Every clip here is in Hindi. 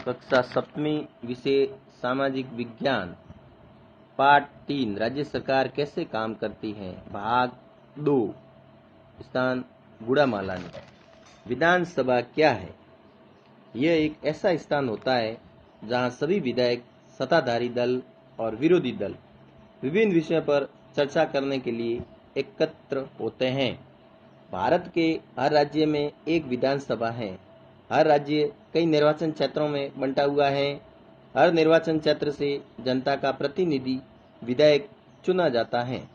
कक्षा 7वीं विषय सामाजिक विज्ञान पाठ 3 राज्य सरकार कैसे काम करती है भाग 2 स्थान गुड़ामालानी। विधानसभा क्या है? यह एक ऐसा स्थान होता है जहां सभी विधायक, सत्ताधारी दल और विरोधी दल विभिन्न विषयों पर चर्चा करने के लिए एकत्र होते हैं। भारत के हर राज्य में एक विधानसभा है। हर राज्य कई निर्वाचन क्षेत्रों में बंटा हुआ है। हर निर्वाचन क्षेत्र से जनता का प्रतिनिधि विधायक चुना जाता है।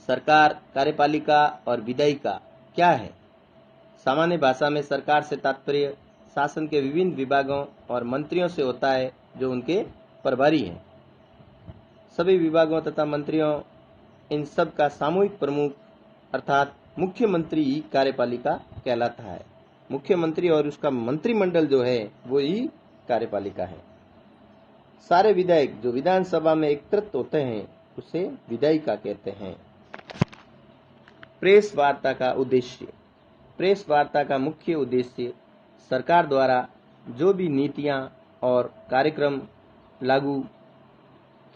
सरकार, कार्यपालिका और विधायिका क्या है? सामान्य भाषा में सरकार से तात्पर्य शासन के विभिन्न विभागों और मंत्रियों से होता है जो उनके प्रभारी हैं। सभी विभागों तथा मंत्रियों इन सब का सामूहिक प्रमुख अर्थात मुख्यमंत्री ही कार्यपालिका कहलाता है। मुख्यमंत्री और उसका मंत्रिमंडल जो है वो ही कार्यपालिका है। सारे विधायक जो विधानसभा में एकत्रित होते हैं उसे विधायिका कहते हैं। प्रेस वार्ता का उद्देश्य। प्रेस वार्ता का मुख्य उद्देश्य सरकार द्वारा जो भी नीतियां और कार्यक्रम लागू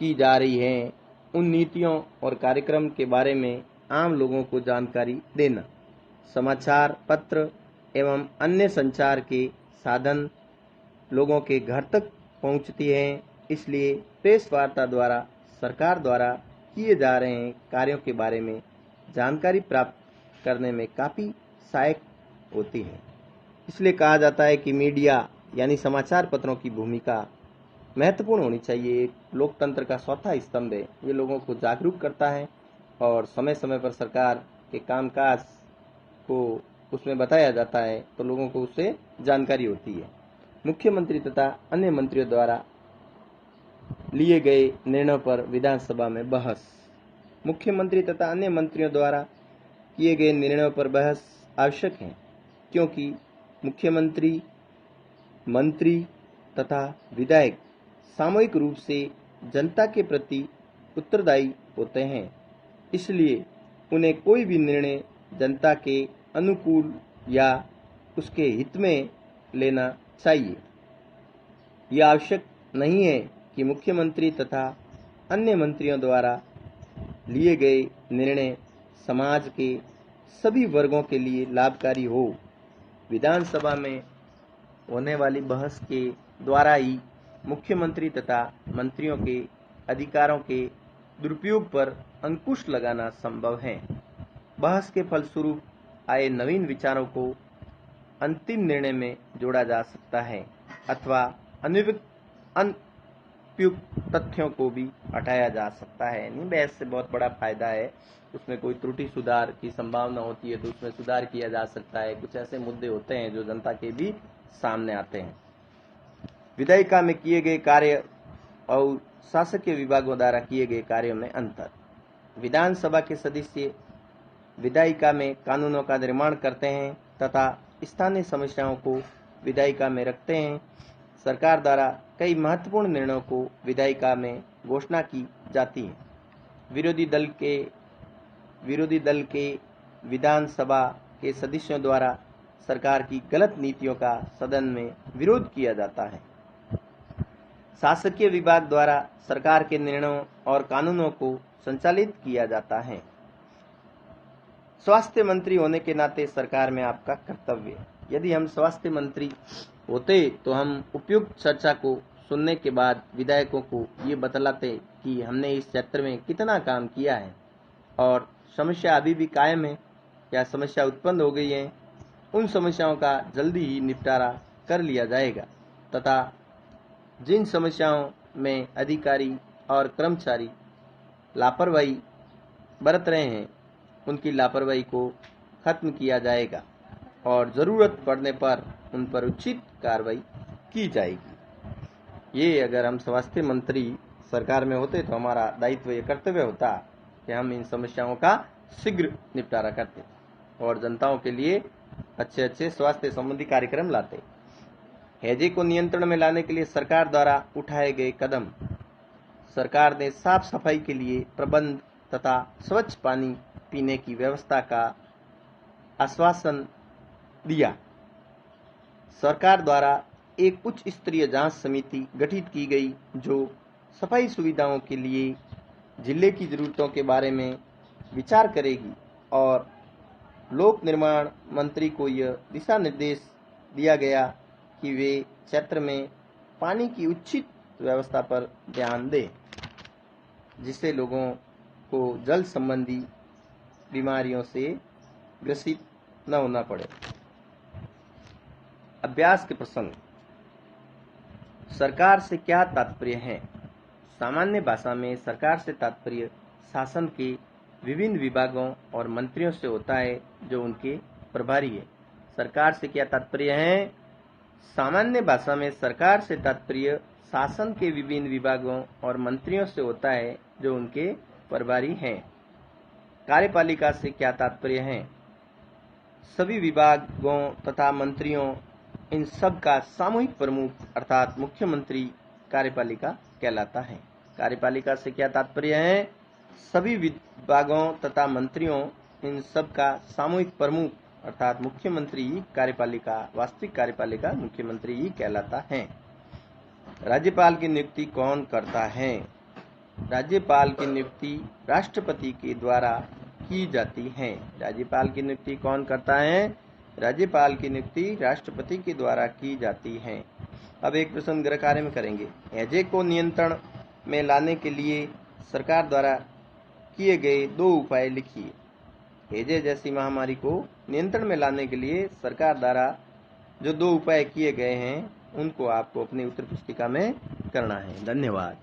की जा रही हैं उन नीतियों और कार्यक्रम के बारे में आम लोगों को जानकारी देना। समाचार पत्र एवं अन्य संचार के साधन लोगों के घर तक पहुंचती हैं, इसलिए प्रेस वार्ता द्वारा सरकार द्वारा किए जा रहे कार्यों के बारे में जानकारी प्राप्त करने में काफ़ी सहायक होती है। इसलिए कहा जाता है कि मीडिया यानी समाचार पत्रों की भूमिका महत्वपूर्ण होनी चाहिए। एक लोकतंत्र का चौथा स्तंभ है। ये लोगों को जागरूक करता है और समय समय पर सरकार के कामकाज को उसमें बताया जाता है तो लोगों को उससे जानकारी होती है। मुख्यमंत्री तथा अन्य मंत्रियों द्वारा लिए गए निर्णयों पर विधानसभा में बहस। मुख्यमंत्री तथा अन्य मंत्रियों द्वारा किए गए निर्णयों पर बहस आवश्यक है क्योंकि मुख्यमंत्री, मंत्री तथा विधायक सामूहिक रूप से जनता के प्रति उत्तरदायी होते हैं। इसलिए उन्हें कोई भी निर्णय जनता के अनुकूल या उसके हित में लेना चाहिए। यह आवश्यक नहीं है कि मुख्यमंत्री तथा अन्य मंत्रियों द्वारा लिए गए निर्णय समाज के सभी वर्गों के लिए लाभकारी हो। विधानसभा में होने वाली बहस के द्वारा ही मुख्यमंत्री तथा मंत्रियों के अधिकारों के दुरुपयोग पर अंकुश लगाना संभव है। बहस के फलस्वरूप आए नवीन विचारों को अंतिम निर्णय में जोड़ा जा सकता है अथवा अनुपयुक्त तथ्यों को भी हटाया जा सकता है। नहीं, बहस से बहुत बड़ा फायदा है। उसमें कोई त्रुटि सुधार की संभावना होती है तो उसमें सुधार किया जा सकता है। कुछ ऐसे मुद्दे होते हैं जो जनता के भी सामने आते हैं। विधायिका में किए गए कार्य और शासकीय विभागों द्वारा किए गए कार्यों में अंतर। विधानसभा के सदस्य विधायिका में कानूनों का निर्माण करते हैं तथा स्थानीय समस्याओं को विधायिका में रखते हैं। सरकार द्वारा कई महत्वपूर्ण निर्णयों को विधायिका में घोषणा की जाती है। विरोधी दल के विधानसभा के सदस्यों द्वारा सरकार की गलत नीतियों का सदन में विरोध किया जाता है। शासकीय विभाग द्वारा सरकार के निर्णयों और कानूनों को संचालित किया जाता है। स्वास्थ्य मंत्री होने के नाते सरकार में आपका कर्तव्य। यदि हम स्वास्थ्य मंत्री होते तो हम उपयुक्त चर्चा को सुनने के बाद विधायकों को ये बतलाते कि हमने इस क्षेत्र में कितना काम किया है और समस्या अभी भी कायम है या समस्या उत्पन्न हो गई है। उन समस्याओं का जल्दी ही निपटारा कर लिया जाएगा तथा जिन समस्याओं में अधिकारी और कर्मचारी लापरवाही बरत रहे हैं उनकी लापरवाही को खत्म किया जाएगा और ज़रूरत पड़ने पर उन पर उचित कार्रवाई की जाएगी। ये अगर हम स्वास्थ्य मंत्री सरकार में होते तो हमारा दायित्व ये कर्तव्य होता कि हम इन समस्याओं का शीघ्र निपटारा करते और जनताओं के लिए अच्छे स्वास्थ्य संबंधी कार्यक्रम लाते। हैजे को नियंत्रण में लाने के लिए सरकार द्वारा उठाए गए कदम। सरकार ने साफ सफाई के लिए प्रबंध तथा स्वच्छ पानी पीने की व्यवस्था का आश्वासन दिया। सरकार द्वारा एक उच्च स्तरीय जांच समिति गठित की गई जो सफाई सुविधाओं के लिए जिले की जरूरतों के बारे में विचार करेगी और लोक निर्माण मंत्री को यह दिशा निर्देश दिया गया कि वे क्षेत्र में पानी की उचित व्यवस्था पर ध्यान दें, जिससे लोगों को जल संबंधी बीमारियों से ग्रसित न होना पड़े। अभ्यास के प्रसंग। सरकार से क्या तात्पर्य है? सामान्य भाषा में सरकार से तात्पर्य शासन के विभिन्न विभागों और मंत्रियों से होता है जो उनके प्रभारी है। सरकार से क्या तात्पर्य है? सामान्य भाषा में सरकार से तात्पर्य शासन के विभिन्न विभागों और मंत्रियों से होता है जो उनके प्रभारी हैं। कार्यपालिका से क्या तात्पर्य है? सभी विभागों तथा मंत्रियों इन सब का सामूहिक प्रमुख अर्थात मुख्यमंत्री कार्यपालिका कहलाता है। कार्यपालिका से क्या तात्पर्य है? सभी विभागों तथा मंत्रियों इन सब का सामूहिक प्रमुख अर्थात मुख्यमंत्री कार्यपालिका, वास्तविक कार्यपालिका मुख्यमंत्री ही कहलाता है। राज्यपाल की नियुक्ति कौन करता है? राज्यपाल की नियुक्ति राष्ट्रपति के द्वारा की जाती है। राज्यपाल की नियुक्ति कौन करता है? राज्यपाल की नियुक्ति राष्ट्रपति के द्वारा की जाती है। अब एक प्रश्न गृह कार्य में करेंगे। हैजे को नियंत्रण में लाने के लिए सरकार द्वारा किए गए 2 उपाय लिखिए। हैजे जैसी महामारी को नियंत्रण में लाने के लिए सरकार द्वारा जो 2 उपाय किए गए हैं उनको आपको अपनी उत्तर पुस्तिका में करना है। धन्यवाद।